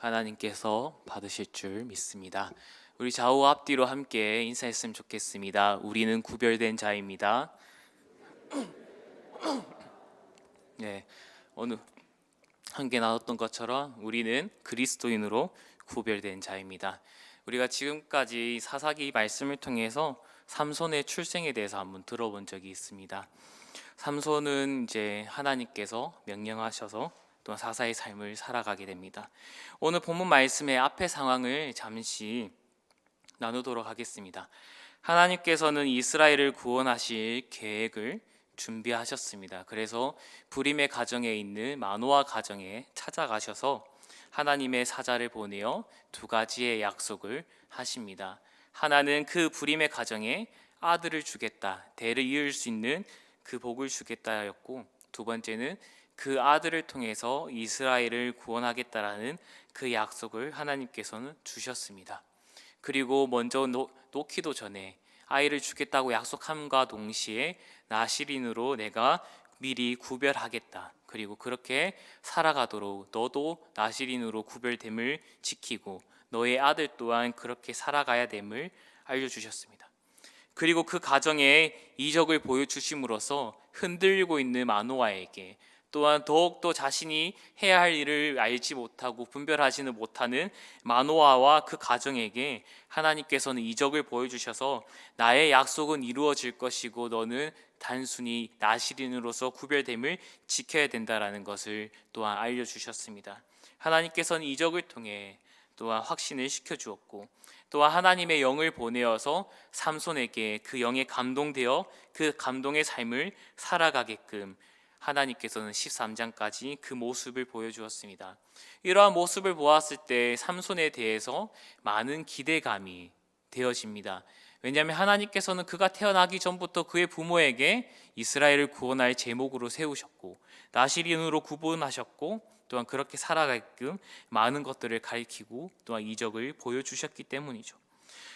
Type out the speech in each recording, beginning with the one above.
하나님께서 받으실 줄 믿습니다. 우리 좌우 앞뒤로 함께 인사했으면 좋겠습니다. 우리는 구별된 자입니다. 네, 오늘 함께 나눴던 것처럼 우리는 그리스도인으로 구별된 자입니다. 우리가 지금까지 사사기 말씀을 통해서 삼손의 출생에 대해서 한번 들어본 적이 있습니다. 삼손은 이제 하나님께서 명령하셔서 또 사사의 삶을 살아가게 됩니다. 오늘 본문 말씀의 앞의 상황을 잠시 나누도록 하겠습니다. 하나님께서는 이스라엘을 구원하실 계획을 준비하셨습니다. 그래서 부림의 가정에 있는 마노아 가정에 찾아가셔서 하나님의 사자를 보내어 두 가지의 약속을 하십니다. 하나는 그 부림의 가정에 아들을 주겠다, 대를 이을 수 있는 그 복을 주겠다였고, 두 번째는 그 아들을 통해서 이스라엘을 구원하겠다라는 그 약속을 하나님께서는 주셨습니다. 그리고 먼저 놓기도 전에 아이를 주겠다고 약속함과 동시에 나실인으로 내가 미리 구별하겠다, 그리고 그렇게 살아가도록 너도 나실인으로 구별됨을 지키고 너의 아들 또한 그렇게 살아가야 됨을 알려주셨습니다. 그리고 그 가정에 이적을 보여주심으로써 흔들리고 있는 마노아에게, 또한 더욱더 자신이 해야 할 일을 알지 못하고 분별하지는 못하는 마노아와 그 가정에게 하나님께서는 이적을 보여주셔서 나의 약속은 이루어질 것이고 너는 단순히 나실인으로서 구별됨을 지켜야 된다라는 것을 또한 알려주셨습니다. 하나님께서는 이적을 통해 또한 확신을 시켜주었고, 또한 하나님의 영을 보내어서 삼손에게 그 영에 감동되어 그 감동의 삶을 살아가게끔 하나님께서는 13장까지 그 모습을 보여주었습니다. 이러한 모습을 보았을 때 삼손에 대해서 많은 기대감이 되어집니다. 왜냐하면 하나님께서는 그가 태어나기 전부터 그의 부모에게 이스라엘을 구원할 제목으로 세우셨고 나실인으로 구분하셨고, 또한 그렇게 살아가게끔 많은 것들을 가리키고 또한 이적을 보여주셨기 때문이죠.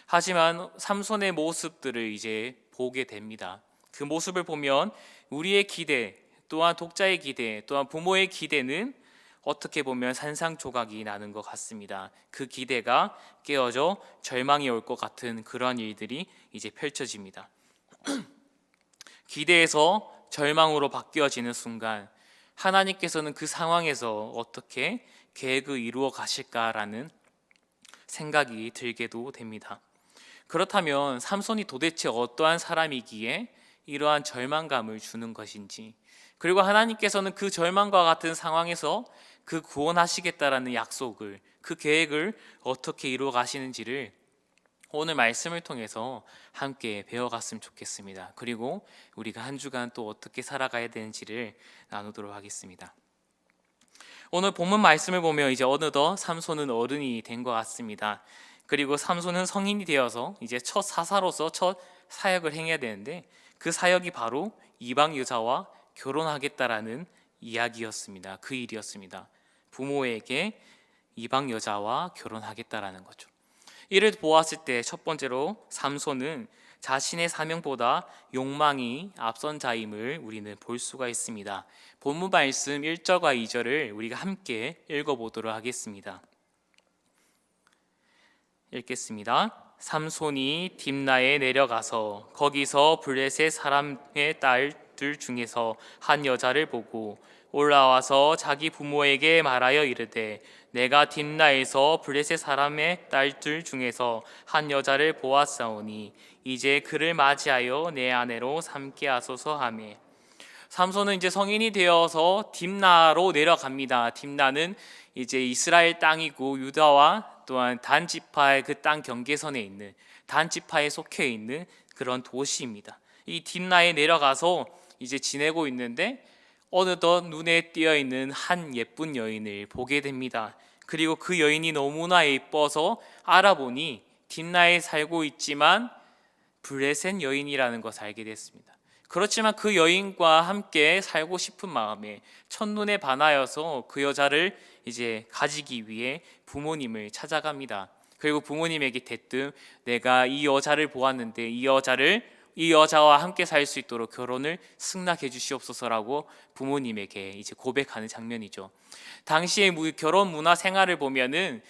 하지만 삼손의 모습들을 이제 보게 됩니다. 그 모습을 보면 우리의 기대, 또한 독자의 기대, 또한 부모의 기대는 어떻게 보면 산산조각이 나는 것 같습니다. 그 기대가 깨어져 절망이 올 것 같은 그러한 일들이 이제 펼쳐집니다. 기대에서 절망으로 바뀌어지는 순간 하나님께서는 그 상황에서 어떻게 계획을 이루어 가실까라는 생각이 들게도 됩니다. 그렇다면 삼손이 도대체 어떠한 사람이기에 이러한 절망감을 주는 것인지, 그리고 하나님께서는 그 절망과 같은 상황에서 그 구원하시겠다라는 약속을, 그 계획을 어떻게 이루어 가시는지를 오늘 말씀을 통해서 함께 배워갔으면 좋겠습니다. 그리고 우리가 한 주간 또 어떻게 살아가야 되는지를 나누도록 하겠습니다. 오늘 본문 말씀을 보면 이제 어느덧 삼손은 어른이 된 것 같습니다. 그리고 삼손은 성인이 되어서 이제 첫 사사로서 첫 사역을 행해야 되는데, 그 사역이 바로 이방 여자와 결혼하겠다라는 이야기였습니다. 그 일이었습니다. 부모에게 이방 여자와 결혼하겠다라는 거죠. 이를 보았을 때 첫 번째로 삼손은 자신의 사명보다 욕망이 앞선 자임을 우리는 볼 수가 있습니다. 본문 말씀 1절과 2절을 우리가 함께 읽어보도록 하겠습니다. 읽겠습니다. 삼손이 딥나에 내려가서 거기서 블레셋 사람의 딸들 중에서 한 여자를 보고 올라와서 자기 부모에게 말하여 이르되 내가 딥나에서 블레셋 사람의 딸들 중에서 한 여자를 보았사오니 이제 그를 맞이하여 내 아내로 삼게 하소서 하매, 삼손은 이제 성인이 되어서 딥나로 내려갑니다. 딥나는 이제 이스라엘 땅이고 유다와 또한 단 지파의 그 땅 경계선에 있는, 단 지파에 속해 있는 그런 도시입니다. 이 딥나에 내려가서 이제 지내고 있는데 어느덧 눈에 띄어 있는 한 예쁜 여인을 보게 됩니다. 그리고 그 여인이 너무나 예뻐서 알아보니 딥나에 살고 있지만 블레셋 여인이라는 것을 알게 됐습니다. 그렇지만 그 여인과 함께 살고 싶은 마음에 첫눈에 반하여서 그 여자를 이제 가지기 위해 부모님을 찾아갑니다. 그리고 부모님에게 대뜸 내가 이 여자를 보았는데 이 여자를 이 여자와 함께 살 수 있도록 결혼을 승낙해 주시옵소서라고 부모님에게 이제 고백하는 장면이죠. 당시의 결혼 문화 생활을 보면은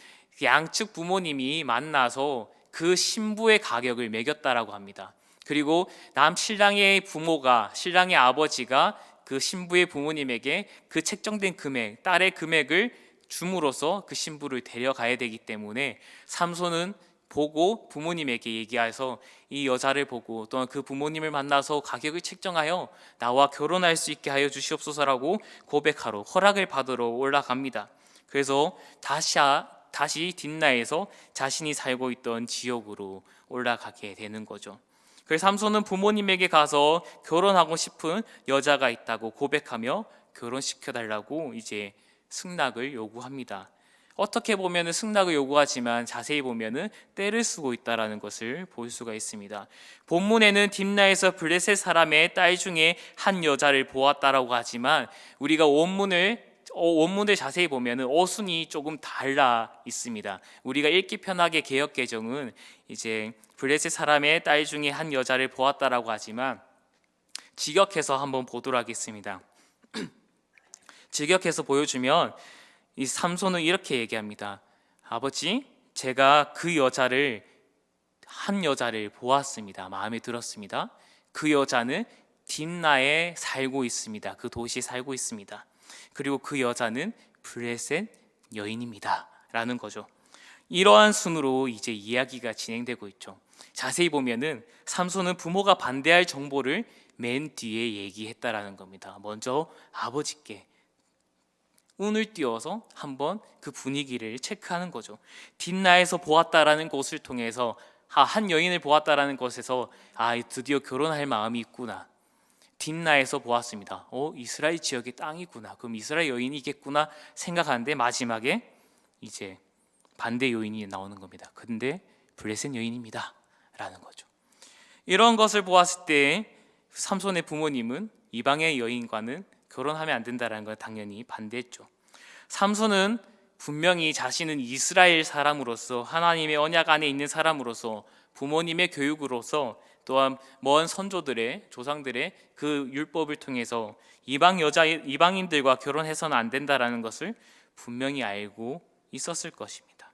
양측 부모님이 만나서 그 신부의 가격을 매겼다라고 합니다. 그리고 신랑의 부모가, 신랑의 아버지가 그 신부의 부모님에게 그 책정된 금액, 딸의 금액을 줌으로써 그 신부를 데려가야 되기 때문에 삼손은 보고 부모님에게 얘기해서 이 여자를 보고 또한 그 부모님을 만나서 가격을 책정하여 나와 결혼할 수 있게 하여 주시옵소서라고 고백하러 허락을 받으러 올라갑니다. 그래서 다시 딥나에서 자신이 살고 있던 지역으로 올라가게 되는 거죠. 그래서 삼손은 부모님에게 가서 결혼하고 싶은 여자가 있다고 고백하며 결혼시켜달라고 이제 승낙을 요구합니다. 어떻게 보면 승낙을 요구하지만 자세히 보면 떼를 쓰고 있다는 것을 볼 수가 있습니다. 본문에는 딥나에서 블레셋 사람의 딸 중에 한 여자를 보았다라고 하지만 우리가 원문을 자세히 보면 어순이 조금 달라 있습니다. 우리가 읽기 편하게 개역 개정은 이제 블레셋 사람의 딸 중에 한 여자를 보았다라고 하지만 직역해서 한번 보도록 하겠습니다. 직역해서 보여주면 이 삼손은 이렇게 얘기합니다. 아버지, 제가 한 여자를 보았습니다. 마음에 들었습니다. 그 여자는 딥나에 살고 있습니다. 그 도시에 살고 있습니다. 그리고 그 여자는 블레셋 여인입니다. 라는 거죠. 이러한 순으로 이제 이야기가 진행되고 있죠. 자세히 보면은 삼손은 부모가 반대할 정보를 맨 뒤에 얘기했다라는 겁니다. 먼저 아버지께 운을 띄워서 한번 그 분위기를 체크하는 거죠. 딥나에서 보았다라는 것을 통해서 한 여인을 보았다라는 것에서 드디어 결혼할 마음이 있구나. 딥나에서 보았습니다. 이스라엘 지역의 땅이구나. 그럼 이스라엘 여인이겠구나 생각하는데 마지막에 이제 반대 요인이 나오는 겁니다. 근데 블레셋 여인입니다. 라는 거죠. 이런 것을 보았을 때 삼손의 부모님은 이방의 여인과는 결혼하면 안 된다는 걸 당연히 반대했죠. 삼손은 분명히 자신은 이스라엘 사람으로서 하나님의 언약 안에 있는 사람으로서 부모님의 교육으로서 또한 먼 선조들의 조상들의 그 율법을 통해서 이방인들과 결혼해서는 안 된다라는 것을 분명히 알고 있었을 것입니다.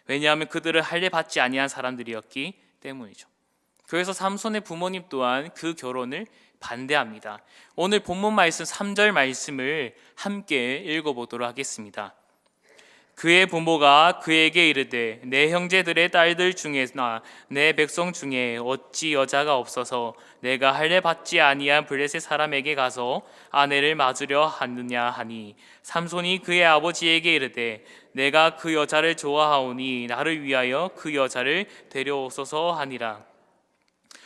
왜냐하면 그들을 할례 받지 아니한 사람들이었기 때문이죠. 그래서 삼손의 부모님 또한 그 결혼을 반대합니다. 오늘 본문 말씀 3절 말씀을 함께 읽어보도록 하겠습니다. 그의 부모가 그에게 이르되 내 형제들의 딸들 중에나 내 백성 중에 어찌 여자가 없어서 내가 할례 받지 아니한 블레셋 사람에게 가서 아내를 맞으려 하느냐 하니 삼손이 그의 아버지에게 이르되 내가 그 여자를 좋아하오니 나를 위하여 그 여자를 데려오소서 하니라.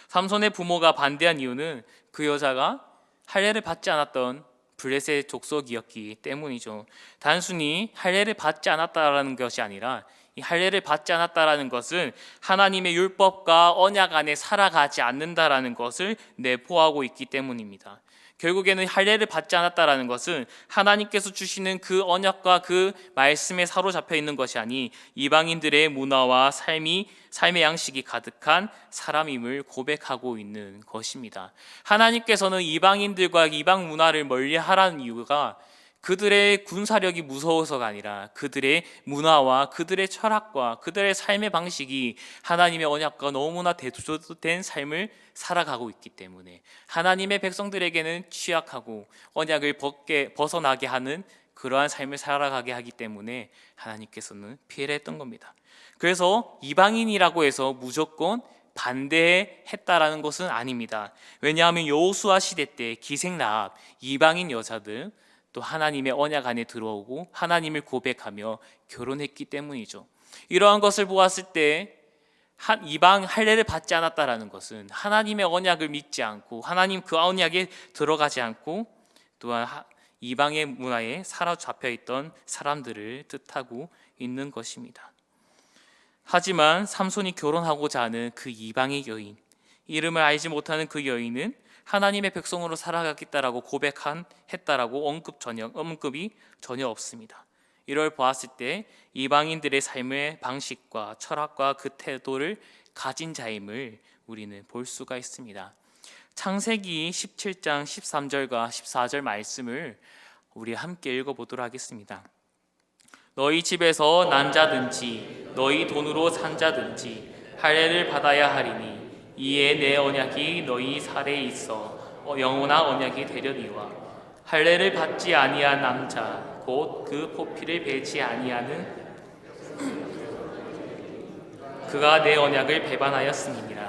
삼손의 부모가 반대한 이유는 그 여자가 할례를 받지 않았던 블레셋 족속이었기 때문이죠. 단순히 할례를 받지 않았다라는 것이 아니라 이 할례를 받지 않았다라는 것은 하나님의 율법과 언약 안에 살아가지 않는다라는 것을 내포하고 있기 때문입니다. 결국에는 할례를 받지 않았다라는 것은 하나님께서 주시는 그 언약과 그 말씀에 사로잡혀 있는 것이 아니 이방인들의 문화와 삶의 양식이 가득한 사람임을 고백하고 있는 것입니다. 하나님께서는 이방인들과 이방 문화를 멀리하라는 이유가 그들의 군사력이 무서워서가 아니라 그들의 문화와 그들의 철학과 그들의 삶의 방식이 하나님의 언약과 너무나 대조된 삶을 살아가고 있기 때문에 하나님의 백성들에게는 취약하고 언약을 벗어나게 하는 그러한 삶을 살아가게 하기 때문에 하나님께서는 피해를 했던 겁니다. 그래서 이방인이라고 해서 무조건 반대했다라는 것은 아닙니다. 왜냐하면 여호수아 시대 때 기생라합 이방인 여자들 또 하나님의 언약 안에 들어오고 하나님을 고백하며 결혼했기 때문이죠. 이러한 것을 보았을 때 이방 할례를 받지 않았다라는 것은 하나님의 언약을 믿지 않고 하나님 그 언약에 들어가지 않고 또한 이방의 문화에 사로잡혀 있던 사람들을 뜻하고 있는 것입니다. 하지만 삼손이 결혼하고자 하는 그 이방의 여인, 이름을 알지 못하는 그 여인은 하나님의 백성으로 살아가겠다라고 고백했다라고 언급이 전혀 없습니다. 이를 보았을 때 이방인들의 삶의 방식과 철학과 그 태도를 가진 자임을 우리는 볼 수가 있습니다. 창세기 17장 13절과 14절 말씀을 우리 함께 읽어보도록 하겠습니다. 너희 집에서 난 자든지 너희 돈으로 산 자든지 할례를 받아야 하리니 이에 내 언약이 너희 살에 있어 영원한 언약이 되려니와 할례를 받지 아니한 남자 곧 그 포피를 베지 아니하는 그가 내 언약을 배반하였음이니라.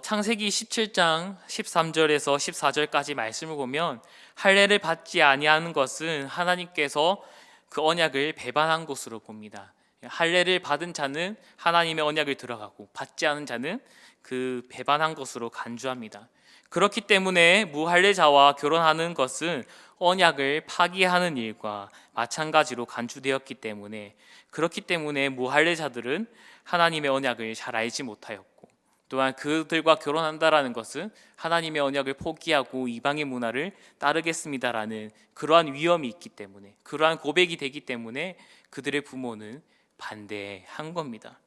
창세기 17장 13절에서 14절까지 말씀을 보면 할례를 받지 아니하는 것은 하나님께서 그 언약을 배반한 것으로 봅니다. 할례를 받은 자는 하나님의 언약을 들어가고 받지 않은 자는 그 배반한 것으로 간주합니다. 그렇기 때문에 무할례자와 결혼하는 것은 언약을 파기하는 일과 마찬가지로 간주되었기 때문에 그렇기 때문에 무할례자들은 하나님의 언약을 잘 알지 못하였고 또한 그들과 결혼한다라는 것은 하나님의 언약을 포기하고 이방의 문화를 따르겠습니다라는 그러한 위험이 있기 때문에 그러한 고백이 되기 때문에 그들의 부모는 반대한 겁니다.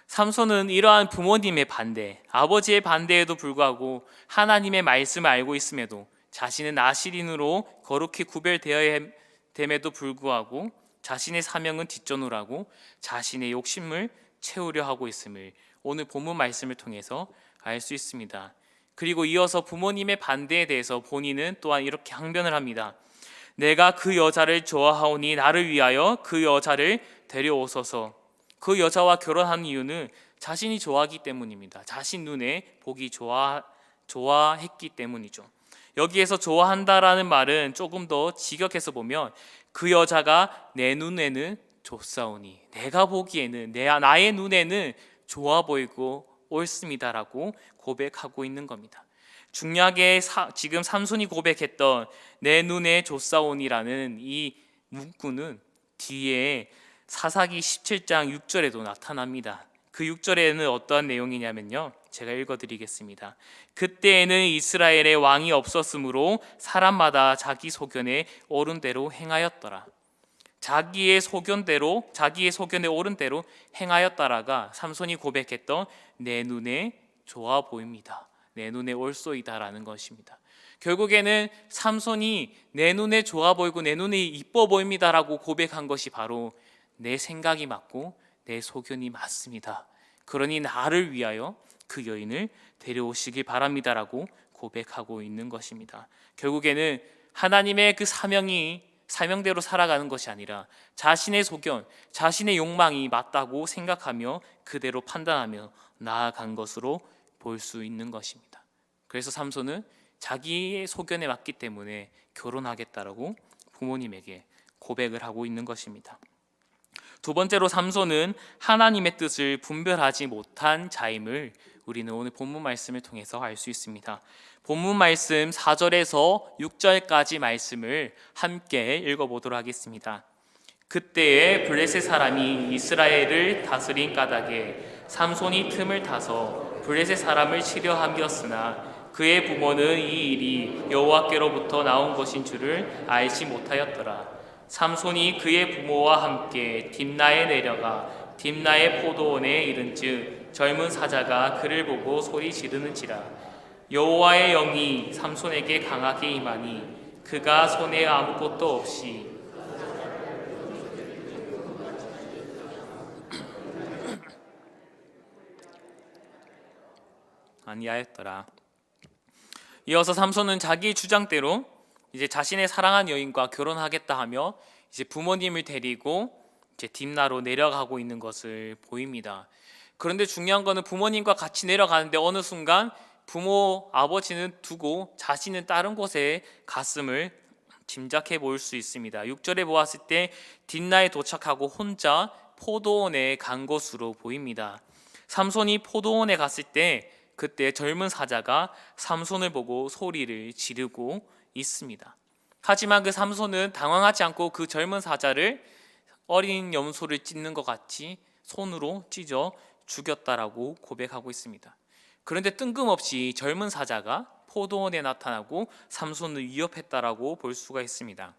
삼손은 이러한 부모님의 반대, 아버지의 반대에도 불구하고 하나님의 말씀을 알고 있음에도 자신은 나실인으로 거룩히 구별되어야 됨에도 불구하고 자신의 사명은 뒷전후라고 자신의 욕심을 채우려 하고 있음을 오늘 본문 말씀을 통해서 알 수 있습니다. 그리고 이어서 부모님의 반대에 대해서 본인은 또한 이렇게 항변을 합니다. 내가 그 여자를 좋아하오니 나를 위하여 그 여자를 데려오소서. 그 여자와 결혼한 이유는 자신이 좋아하기 때문입니다. 자신 눈에 보기 좋아했기 때문이죠. 여기에서 좋아한다라는 말은 조금 더 직역해서 보면 그 여자가 내 눈에는 좋사오니 내가 보기에는 나의 눈에는 좋아 보이고 옳습니다라고 고백하고 있는 겁니다. 중요하게 지금 삼손이 고백했던 내 눈에 좋사오니라는 이 문구는 뒤에 사사기 17장 6절에도 나타납니다. 그 6절에는 어떠한 내용이냐면요, 제가 읽어드리겠습니다. 그때에는 이스라엘에 왕이 없었으므로 사람마다 자기 소견에 옳은 대로 행하였더라. 자기의 소견에 옳은 대로 행하였다라가 삼손이 고백했던 내 눈에 좋아 보입니다, 내 눈에 옳소이다라는 것입니다. 결국에는 삼손이 내 눈에 좋아 보이고 내 눈에 이뻐 보입니다라고 고백한 것이 바로 내 생각이 맞고 내 소견이 맞습니다. 그러니 나를 위하여 그 여인을 데려오시기 바랍니다라고 고백하고 있는 것입니다. 결국에는 하나님의 그 사명대로 살아가는 것이 아니라 자신의 소견, 자신의 욕망이 맞다고 생각하며 그대로 판단하며 나아간 것으로 볼 수 있는 것입니다. 그래서 삼손은 자기의 소견에 맞기 때문에 결혼하겠다라고 부모님에게 고백을 하고 있는 것입니다. 두 번째로 삼손은 하나님의 뜻을 분별하지 못한 자임을 우리는 오늘 본문 말씀을 통해서 알 수 있습니다. 본문 말씀 4절에서 6절까지 말씀을 함께 읽어보도록 하겠습니다. 그때에 블레셋 사람이 이스라엘을 다스린 까닭에 삼손이 틈을 타서 블레셋 사람을 치려 함이었으나 그의 부모는 이 일이 여호와께로부터 나온 것인 줄을 알지 못하였더라. 삼손이 그의 부모와 함께 딥나에 내려가 딥나의 포도원에 이른즉 젊은 사자가 그를 보고 소리 지르는지라. 여호와의 영이 삼손에게 강하게 임하니 그가 손에 아무것도 없이 아니하였더라. 이어서 삼손은 자기 주장대로 이제 자신의 사랑한 여인과 결혼하겠다 하며 이제 부모님을 데리고 이제 딥나로 내려가고 있는 것을 보입니다. 그런데 중요한 거는 부모님과 같이 내려가는데 어느 순간 아버지는 두고 자신은 다른 곳에 갔음을 짐작해 볼 수 있습니다. 6절에 보았을 때 딥나에 도착하고 혼자 포도원에 간 것으로 보입니다. 삼손이 포도원에 갔을 때 그때 젊은 사자가 삼손을 보고 소리를 지르고 있습니다. 하지만 그 삼손은 당황하지 않고 그 젊은 사자를 어린 염소를 찢는 것 같이 손으로 찢어 죽였다라고 고백하고 있습니다. 그런데 뜬금없이 젊은 사자가 포도원에 나타나고 삼손을 위협했다라고 볼 수가 있습니다.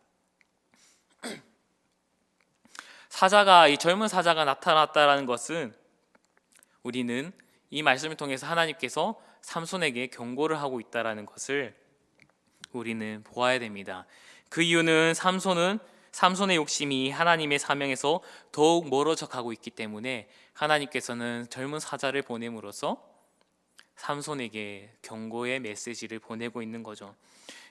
이 젊은 사자가 나타났다라는 것은 우리는 이 말씀을 통해서 하나님께서 삼손에게 경고를 하고 있다라는 것을 우리는 보아야 됩니다. 그 이유는 삼손의 욕심이 하나님의 사명에서 더욱 멀어져 가고 있기 때문에 하나님께서는 젊은 사자를 보냄으로써 삼손에게 경고의 메시지를 보내고 있는 거죠.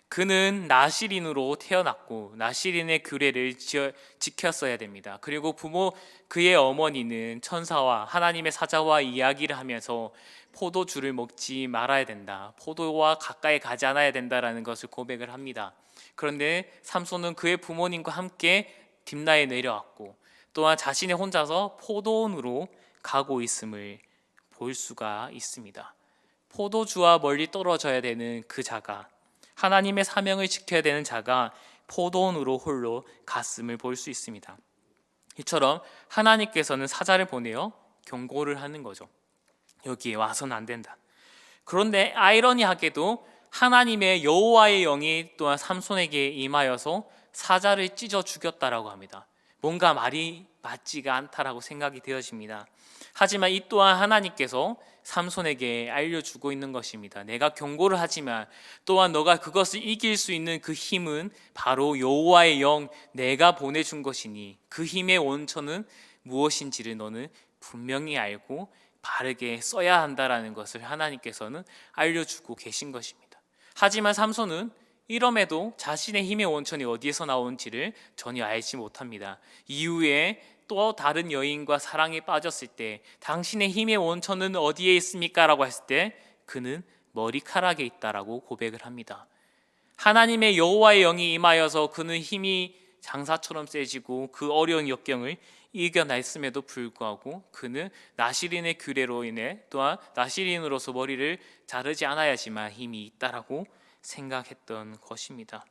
그는 나실인으로 태어났고 나실인의 규례를 지켰어야 됩니다. 그리고 그의 어머니는 천사와 하나님의 사자와 이야기를 하면서 포도주를 먹지 말아야 된다, 포도와 가까이 가지 않아야 된다라는 것을 고백을 합니다. 그런데 삼손은 그의 부모님과 함께 딥나에 내려왔고 또한 자신이 혼자서 포도원으로 가고 있음을 볼 수가 있습니다. 포도주와 멀리 떨어져야 되는 그 자가, 하나님의 사명을 지켜야 되는 자가 포도원으로 홀로 갔음을 볼 수 있습니다. 이처럼 하나님께서는 사자를 보내어 경고를 하는 거죠. 여기에 와서는 안 된다. 그런데 아이러니하게도 하나님의 여호와의 영이 또한 삼손에게 임하여서 사자를 찢어 죽였다라고 합니다. 뭔가 말이 맞지가 않다라고 생각이 되어집니다. 하지만 이 또한 하나님께서 삼손에게 알려주고 있는 것입니다. 내가 경고를 하지만 또한 너가 그것을 이길 수 있는 그 힘은 바로 여호와의 영, 내가 보내준 것이니 그 힘의 원천은 무엇인지를 너는 분명히 알고 바르게 써야 한다라는 것을 하나님께서는 알려주고 계신 것입니다. 하지만 삼손은 이럼에도 자신의 힘의 원천이 어디에서 나오는지를 전혀 알지 못합니다. 이후에 또 다른 여인과 사랑에 빠졌을 때 당신의 힘의 원천은 어디에 있습니까? 라고 했을 때 그는 머리카락에 있다라고 고백을 합니다. 하나님의 여호와의 영이 임하여서 그는 힘이 장사처럼 세지고 그 어려운 역경을 이겨냈음에도 불구하고 그는 나실인의 규례로 인해 또한 나실인으로서 머리를 자르지 않아야지만 힘이 있다라고 생각했던 것입니다.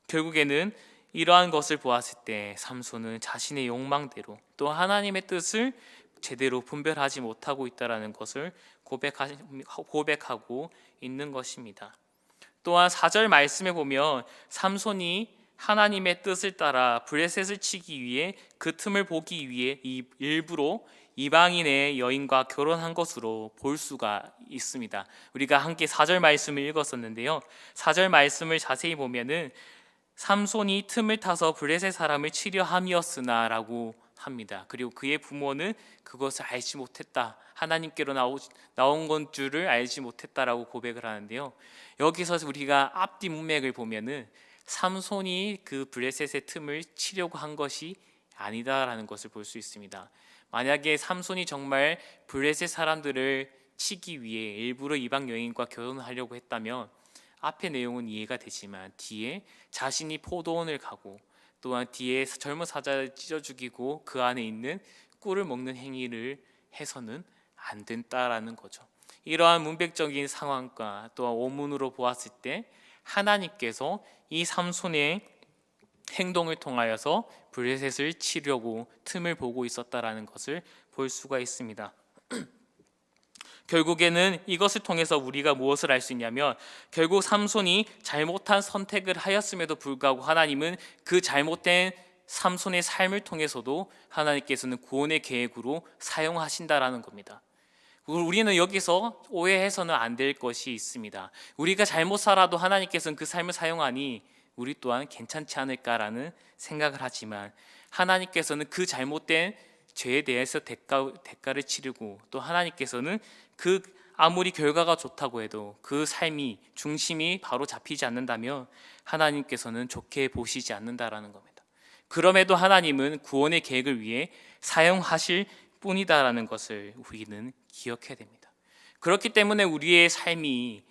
결국에는 이러한 것을 보았을 때 삼손은 자신의 욕망대로 또 하나님의 뜻을 제대로 분별하지 못하고 있다는 것을 고백하고 있는 것입니다. 또한 4절 말씀에 보면 삼손이 하나님의 뜻을 따라 블레셋을 치기 위해 그 틈을 보기 위해 일부러 이방인의 여인과 결혼한 것으로 볼 수가 있습니다. 우리가 함께 4절 말씀을 읽었었는데요. 4절 말씀을 자세히 보면은 삼손이 틈을 타서 블레셋 사람을 치려 함이었으나 라고 합니다. 그리고 그의 부모는 그것을 알지 못했다, 하나님께로 나온 건 줄을 알지 못했다라고 고백을 하는데요. 여기서 우리가 앞뒤 문맥을 보면은 삼손이 그 블레셋의 틈을 치려고 한 것이 아니다라는 것을 볼 수 있습니다. 만약에 삼손이 정말 블레셋 사람들을 치기 위해 일부러 이방 여인과 결혼하려고 했다면 앞의 내용은 이해가 되지만 뒤에 자신이 포도원을 가고 또한 뒤에 젊은 사자를 찢어 죽이고 그 안에 있는 꿀을 먹는 행위를 해서는 안 된다라는 거죠. 이러한 문맥적인 상황과 또한 원문으로 보았을 때 하나님께서 이 삼손의 행동을 통하여서 블레셋을 치려고 틈을 보고 있었다라는 것을 볼 수가 있습니다. 결국에는 이것을 통해서 우리가 무엇을 알 수 있냐면 결국 삼손이 잘못한 선택을 하였음에도 불구하고 하나님은 그 잘못된 삼손의 삶을 통해서도 하나님께서는 구원의 계획으로 사용하신다라는 겁니다. 우리는 여기서 오해해서는 안 될 것이 있습니다. 우리가 잘못 살아도 하나님께서는 그 삶을 사용하니 우리 또한 괜찮지 않을까라는 생각을 하지만 하나님께서는 그 잘못된 죄에 대해서 대가를 치르고 또 하나님께서는 그 아무리 결과가 좋다고 해도 그 삶이 중심이 바로 잡히지 않는다면 하나님께서는 좋게 보시지 않는다라는 겁니다. 그럼에도 하나님은 구원의 계획을 위해 사용하실 뿐이다라는 것을 우리는 기억해야 됩니다. 그렇기 때문에 우리의 삶이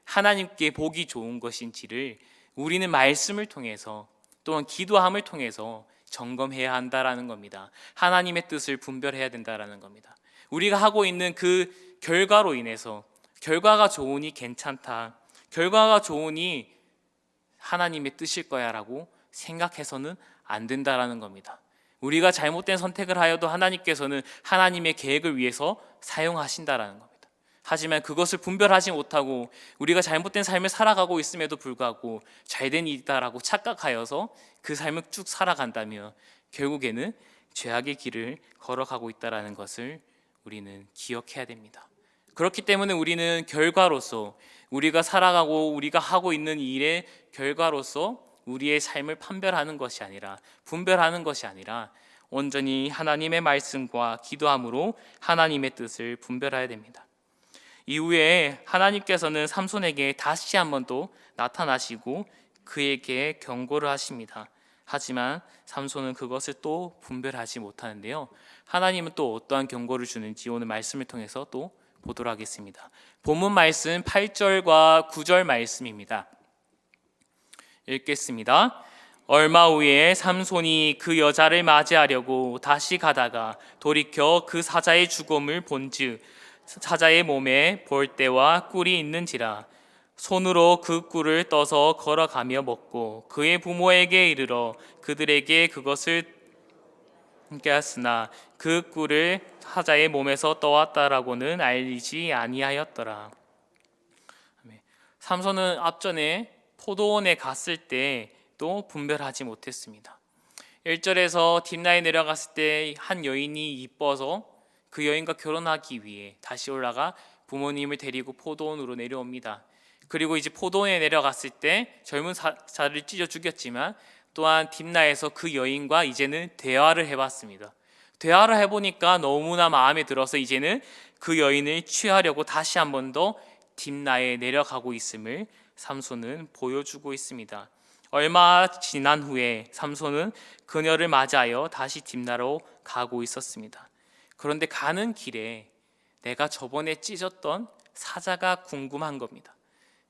하나님께 보기 좋은 것인지를 우리는 말씀을 통해서 또한 기도함을 통해서 점검해야 한다라는 겁니다. 하나님의 뜻을 분별해야 된다라는 겁니다. 우리가 하고 있는 그 결과로 인해서 결과가 좋으니 괜찮다, 결과가 좋으니 하나님의 뜻일 거야 라고 생각해서는 안 된다라는 겁니다. 우리가 잘못된 선택을 하여도 하나님께서는 하나님의 계획을 위해서 사용하신다라는 겁니다. 하지만 그것을 분별하지 못하고 우리가 잘못된 삶을 살아가고 있음에도 불구하고 잘된 일이다라고 착각하여서 그 삶을 쭉 살아간다면 결국에는 죄악의 길을 걸어가고 있다라는 것을 우리는 기억해야 됩니다. 그렇기 때문에 우리는 결과로서, 우리가 살아가고 우리가 하고 있는 일의 결과로서 우리의 삶을 판별하는 것이 아니라, 분별하는 것이 아니라 온전히 하나님의 말씀과 기도함으로 하나님의 뜻을 분별해야 됩니다. 이후에 하나님께서는 삼손에게 다시 한 번 또 나타나시고 그에게 경고를 하십니다. 하지만 삼손은 그것을 또 분별하지 못하는데요, 하나님은 또 어떠한 경고를 주는지 오늘 말씀을 통해서 또 보도록 하겠습니다. 본문 말씀 8절과 9절 말씀입니다. 읽겠습니다. 얼마 후에 삼손이 그 여자를 맞이하려고 다시 가다가 돌이켜 그 사자의 죽음을 본즉 사자의 몸에 볼대와 꿀이 있는지라. 손으로 그 꿀을 떠서 걸어가며 먹고 그의 부모에게 이르러 그들에게 그것을 깨었으나 그 꿀을 사자의 몸에서 떠왔다라고는 알리지 아니하였더라. 삼손은 앞전에 포도원에 갔을 때 또 분별하지 못했습니다. 1절에서 딥나에 내려갔을 때 한 여인이 이뻐서 그 여인과 결혼하기 위해 다시 올라가 부모님을 데리고 포도원으로 내려옵니다. 그리고 이제 포도원에 내려갔을 때 젊은 사자를 찢어 죽였지만 또한 딥나에서 그 여인과 이제는 대화를 해봤습니다. 대화를 해보니까 너무나 마음에 들어서 이제는 그 여인을 취하려고 다시 한 번 더 딥나에 내려가고 있음을 삼손은 보여주고 있습니다. 얼마 지난 후에 삼손은 그녀를 맞이하여 다시 딥나로 가고 있었습니다. 그런데 가는 길에 내가 저번에 찢었던 사자가 궁금한 겁니다.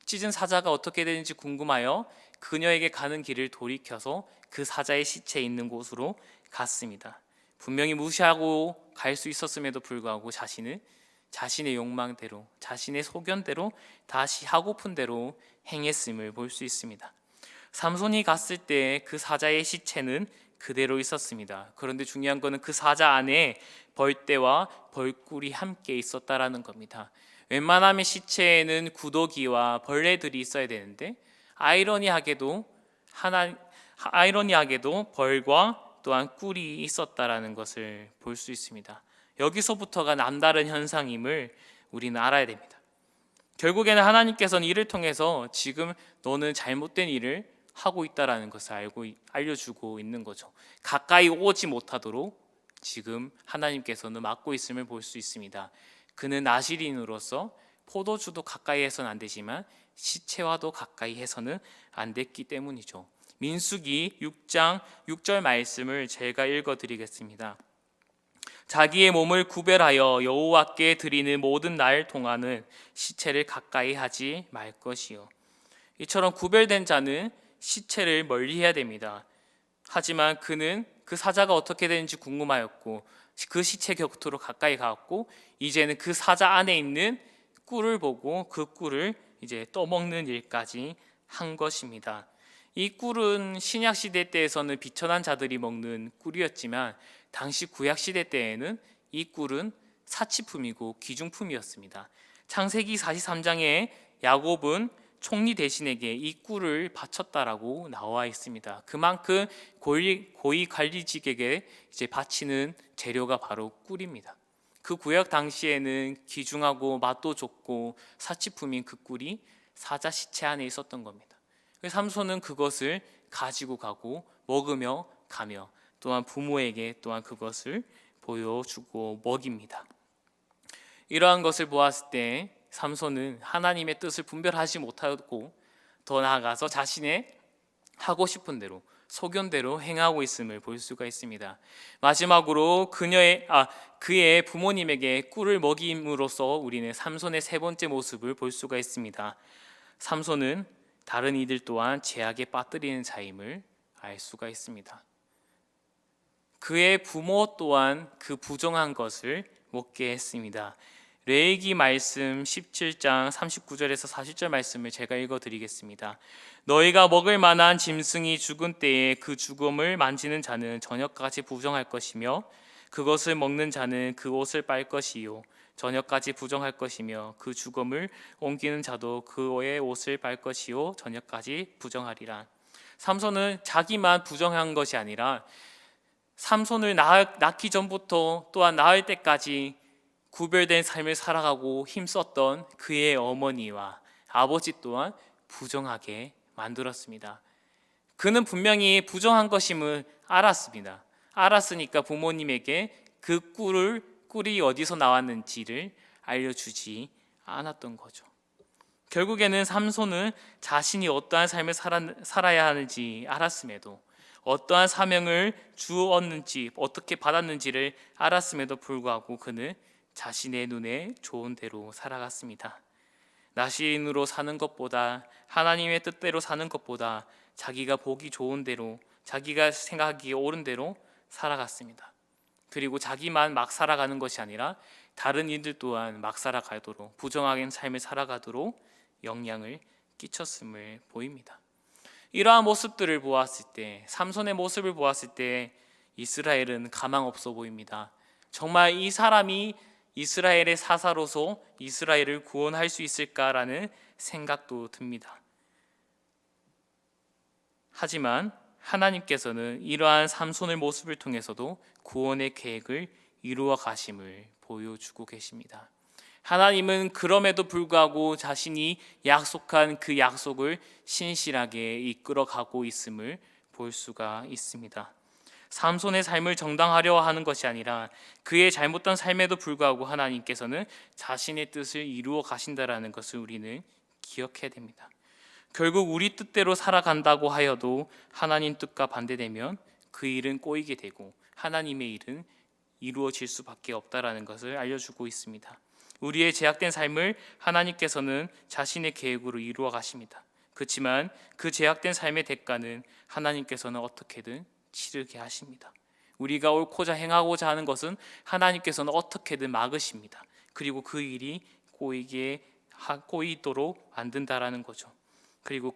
찢은 사자가 어떻게 되는지 궁금하여 그녀에게 가는 길을 돌이켜서 그 사자의 시체 있는 곳으로 갔습니다. 분명히 무시하고 갈 수 있었음에도 불구하고 자신의 욕망대로, 자신의 소견대로, 다시 하고픈 대로 행했음을 볼 수 있습니다. 삼손이 갔을 때 그 사자의 시체는 그대로 있었습니다. 그런데 중요한 것은 그 사자 안에 벌떼와 벌꿀이 함께 있었다라는 겁니다. 웬만하면 시체에는 구더기와 벌레들이 있어야 되는데 아이러니하게도 벌과 또한 꿀이 있었다라는 것을 볼 수 있습니다. 여기서부터가 남다른 현상임을 우리는 알아야 됩니다. 결국에는 하나님께서는 이를 통해서 지금 너는 잘못된 일을 하고 있다라는 것을 알려주고 있는 거죠. 가까이 오지 못하도록 지금 하나님께서는 막고 있음을 볼 수 있습니다. 그는 나시린으로서 포도주도 가까이 해서는 안 되지만 시체와도 가까이 해서는 안 됐기 때문이죠. 민수기 6장 6절 말씀을 제가 읽어드리겠습니다. 자기의 몸을 구별하여 여호와께 드리는 모든 날 동안은 시체를 가까이 하지 말 것이요. 이처럼 구별된 자는 시체를 멀리해야 됩니다. 하지만 그는 그 사자가 어떻게 되는지 궁금하였고 그 시체 곁으로 가까이 갔고 이제는 그 사자 안에 있는 꿀을 보고 그 꿀을 이제 떠먹는 일까지 한 것입니다. 이 꿀은 신약 시대 때에서는 비천한 자들이 먹는 꿀이었지만 당시 구약 시대 때에는 이 꿀은 사치품이고 귀중품이었습니다. 창세기 43장에 야곱은 총리 대신에게 이 꿀을 바쳤다라고 나와 있습니다. 그만큼 고위 관리직에게 이제 바치는 재료가 바로 꿀입니다. 그 구약 당시에는 귀중하고 맛도 좋고 사치품인 그 꿀이 사자 시체 안에 있었던 겁니다. 삼손은 그것을 가지고 가고 먹으며 가며 또한 부모에게 또한 그것을 보여주고 먹입니다. 이러한 것을 보았을 때 삼손은 하나님의 뜻을 분별하지 못하고 더 나아가서 자신의 하고 싶은 대로 소견대로 행하고 있음을 볼 수가 있습니다. 마지막으로 그의 부모님에게 꿀을 먹임으로써 우리는 삼손의 세 번째 모습을 볼 수가 있습니다. 삼손은 다른 이들 또한 죄악에 빠뜨리는 자임을 알 수가 있습니다. 그의 부모 또한 그 부정한 것을 먹게 했습니다. 레위기 말씀 17장 39절에서 40절 말씀을 제가 읽어드리겠습니다. 너희가 먹을 만한 짐승이 죽은 때에 그 죽음을 만지는 자는 저녁까지 부정할 것이며 그것을 먹는 자는 그 옷을 빨 것이요 저녁까지 부정할 것이며 그 죽음을 옮기는 자도 그의 옷을 빨 것이요 저녁까지 부정하리라. 삼손은 자기만 부정한 것이 아니라 삼손을 낳기 전부터 또한 낳을 때까지 구별된 삶을 살아가고 힘썼던 그의 어머니와 아버지 또한 부정하게 만들었습니다. 그는 분명히 부정한 것임을 알았습니다. 알았으니까 부모님에게 그 꿀이 어디서 나왔는지를 알려주지 않았던 거죠. 결국에는 삼손은 자신이 어떠한 삶을 살아야 하는지 알았음에도, 어떠한 사명을 주었는지, 어떻게 받았는지를 알았음에도 불구하고 그는 자신의 눈에 좋은 대로 살아갔습니다. 나시인으로 사는 것보다, 하나님의 뜻대로 사는 것보다 자기가 보기 좋은 대로, 자기가 생각하기에 옳은 대로 살아갔습니다. 그리고 자기만 막 살아가는 것이 아니라 다른 이들 또한 막 살아가도록, 부정한 삶을 살아가도록 영향을 끼쳤음을 보입니다. 이러한 모습들을 보았을 때, 삼손의 모습을 보았을 때 이스라엘은 가망 없어 보입니다. 정말 이 사람이 이스라엘의 사사로서 이스라엘을 구원할 수 있을까라는 생각도 듭니다. 하지만 하나님께서는 이러한 삼손의 모습을 통해서도 구원의 계획을 이루어 가심을 보여주고 계십니다. 하나님은 그럼에도 불구하고 자신이 약속한 그 약속을 신실하게 이끌어 가고 있음을 볼 수가 있습니다. 삼손의 삶을 정당하려 하는 것이 아니라 그의 잘못된 삶에도 불구하고 하나님께서는 자신의 뜻을 이루어 가신다라는 것을 우리는 기억해야 됩니다. 결국 우리 뜻대로 살아간다고 하여도 하나님 뜻과 반대되면 그 일은 꼬이게 되고 하나님의 일은 이루어질 수밖에 없다라는 것을 알려주고 있습니다. 우리의 제약된 삶을 하나님께서는 자신의 계획으로 이루어 가십니다. 그렇지만 그 제약된 삶의 대가는 하나님께서는 어떻게든 치르게 하십니다. 우리가 옳고자 행하고자 하는 것은 하나님께서는 어떻게든 막으십니다. 그리고 그 일이 꼬이도록 만든다라는 거죠. 그리고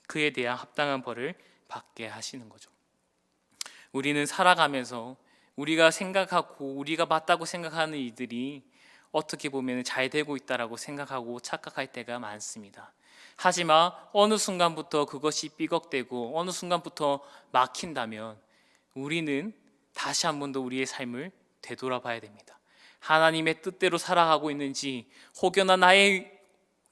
그에 대한 합당한 벌을 받게 하시는 거죠. 우리는 살아가면서 우리가 생각하고 우리가 맞다고 생각하는 이들이 어떻게 보면 잘 되고 있다라고 생각하고 착각할 때가 많습니다. 하지만 어느 순간부터 그것이 삐걱대고 어느 순간부터 막힌다면 우리는 다시 한 번 더 우리의 삶을 되돌아봐야 됩니다. 하나님의 뜻대로 살아가고 있는지 혹여나 나의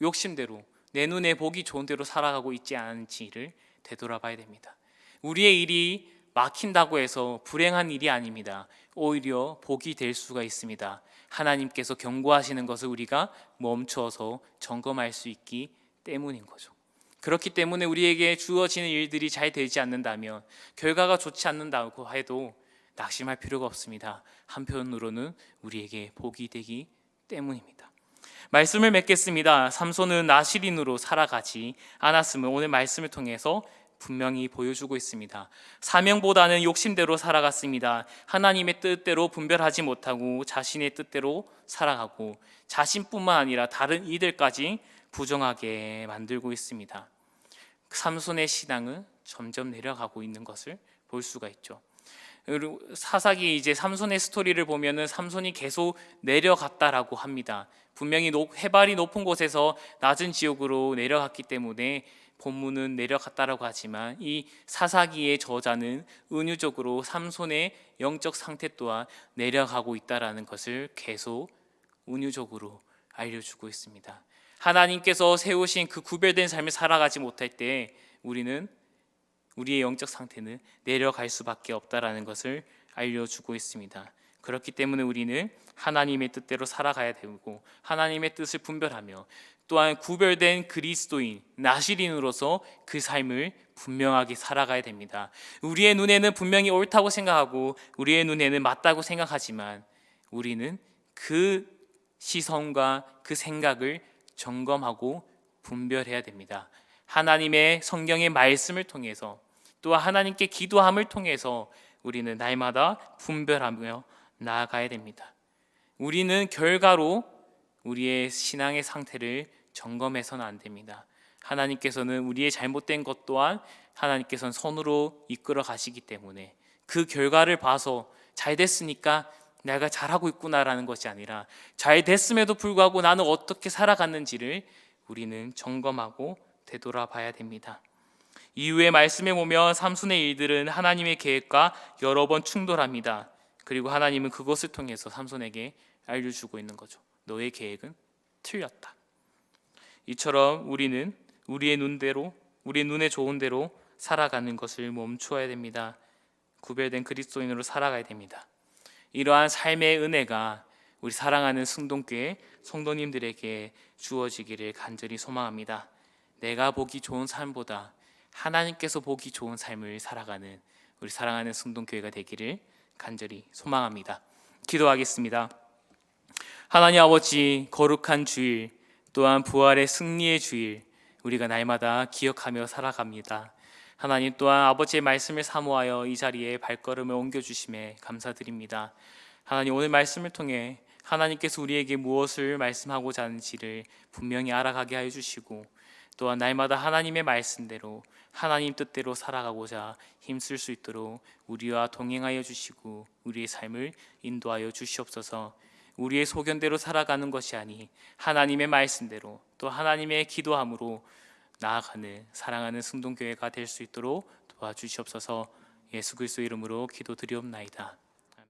욕심대로 내 눈에 보기 좋은 대로 살아가고 있지 않은지를 되돌아봐야 됩니다. 우리의 일이 막힌다고 해서 불행한 일이 아닙니다. 오히려 복이 될 수가 있습니다. 하나님께서 경고하시는 것을 우리가 멈춰서 점검할 수 있기 때문인 거죠. 그렇기 때문에 우리에게 주어지는 일들이 잘 되지 않는다면, 결과가 좋지 않는다고 해도 낙심할 필요가 없습니다. 한편으로는 우리에게 복이 되기 때문입니다. 말씀을 맺겠습니다. 삼손은 나시린으로 살아가지 않았음을 오늘 말씀을 통해서 분명히 보여주고 있습니다. 사명보다는 욕심대로 살아갔습니다. 하나님의 뜻대로 분별하지 못하고 자신의 뜻대로 살아가고 자신뿐만 아니라 다른 이들까지 부정하게 만들고 있습니다. 삼손의 신앙은 점점 내려가고 있는 것을 볼 수가 있죠. 사사기 이제 삼손의 스토리를 보면은 삼손이 계속 내려갔다라고 합니다. 분명히 해발이 높은 곳에서 낮은 지역으로 내려갔기 때문에 본문은 내려갔다라고 하지만 이 사사기의 저자는 은유적으로 삼손의 영적 상태 또한 내려가고 있다라는 것을 계속 은유적으로 알려주고 있습니다. 하나님께서 세우신 그 구별된 삶을 살아가지 못할 때 우리는 우리의 영적 상태는 내려갈 수밖에 없다라는 것을 알려주고 있습니다. 그렇기 때문에 우리는 하나님의 뜻대로 살아가야 되고 하나님의 뜻을 분별하며 또한 구별된 그리스도인 나시린으로서 그 삶을 분명하게 살아가야 됩니다. 우리의 눈에는 분명히 옳다고 생각하고 우리의 눈에는 맞다고 생각하지만 우리는 그 시선과 그 생각을 점검하고 분별해야 됩니다. 하나님의 성경의 말씀을 통해서 또한 하나님께 기도함을 통해서 우리는 날마다 분별하며 나아가야 됩니다. 우리는 결과로 우리의 신앙의 상태를 점검해서는 안 됩니다. 하나님께서는 우리의 잘못된 것 또한 하나님께서는 선으로 이끌어 가시기 때문에 그 결과를 봐서 잘 됐으니까 내가 잘하고 있구나라는 것이 아니라 잘 됐음에도 불구하고 나는 어떻게 살아갔는지를 우리는 점검하고 되돌아봐야 됩니다. 이후에 말씀에 보면 삼손의 일들은 하나님의 계획과 여러 번 충돌합니다. 그리고 하나님은 그것을 통해서 삼손에게 알려주고 있는 거죠. 너의 계획은 틀렸다. 이처럼 우리는 우리의 눈에 좋은 대로 살아가는 것을 멈추어야 됩니다. 구별된 그리스도인으로 살아가야 됩니다. 이러한 삶의 은혜가 우리 사랑하는 승동교회 성도님들에게 주어지기를 간절히 소망합니다. 내가 보기 좋은 삶보다 하나님께서 보기 좋은 삶을 살아가는 우리 사랑하는 승동교회가 되기를 간절히 소망합니다. 기도하겠습니다. 하나님 아버지, 거룩한 주일, 또한 부활의 승리의 주일, 우리가 날마다 기억하며 살아갑니다. 하나님 또한 아버지의 말씀을 사모하여 이 자리에 발걸음을 옮겨주심에 감사드립니다. 하나님, 오늘 말씀을 통해 하나님께서 우리에게 무엇을 말씀하고자 하는지를 분명히 알아가게 하여 주시고, 또한 날마다 하나님의 말씀대로 하나님 뜻대로 살아가고자 힘쓸 수 있도록 우리와 동행하여 주시고 우리의 삶을 인도하여 주시옵소서. 우리의 소견대로 살아가는 것이 아니 하나님의 말씀대로 또 하나님의 기도함으로 나아가는 사랑하는 승동교회가 될 수 있도록 도와주시옵소서. 예수 그리스도 이름으로 기도드리옵나이다.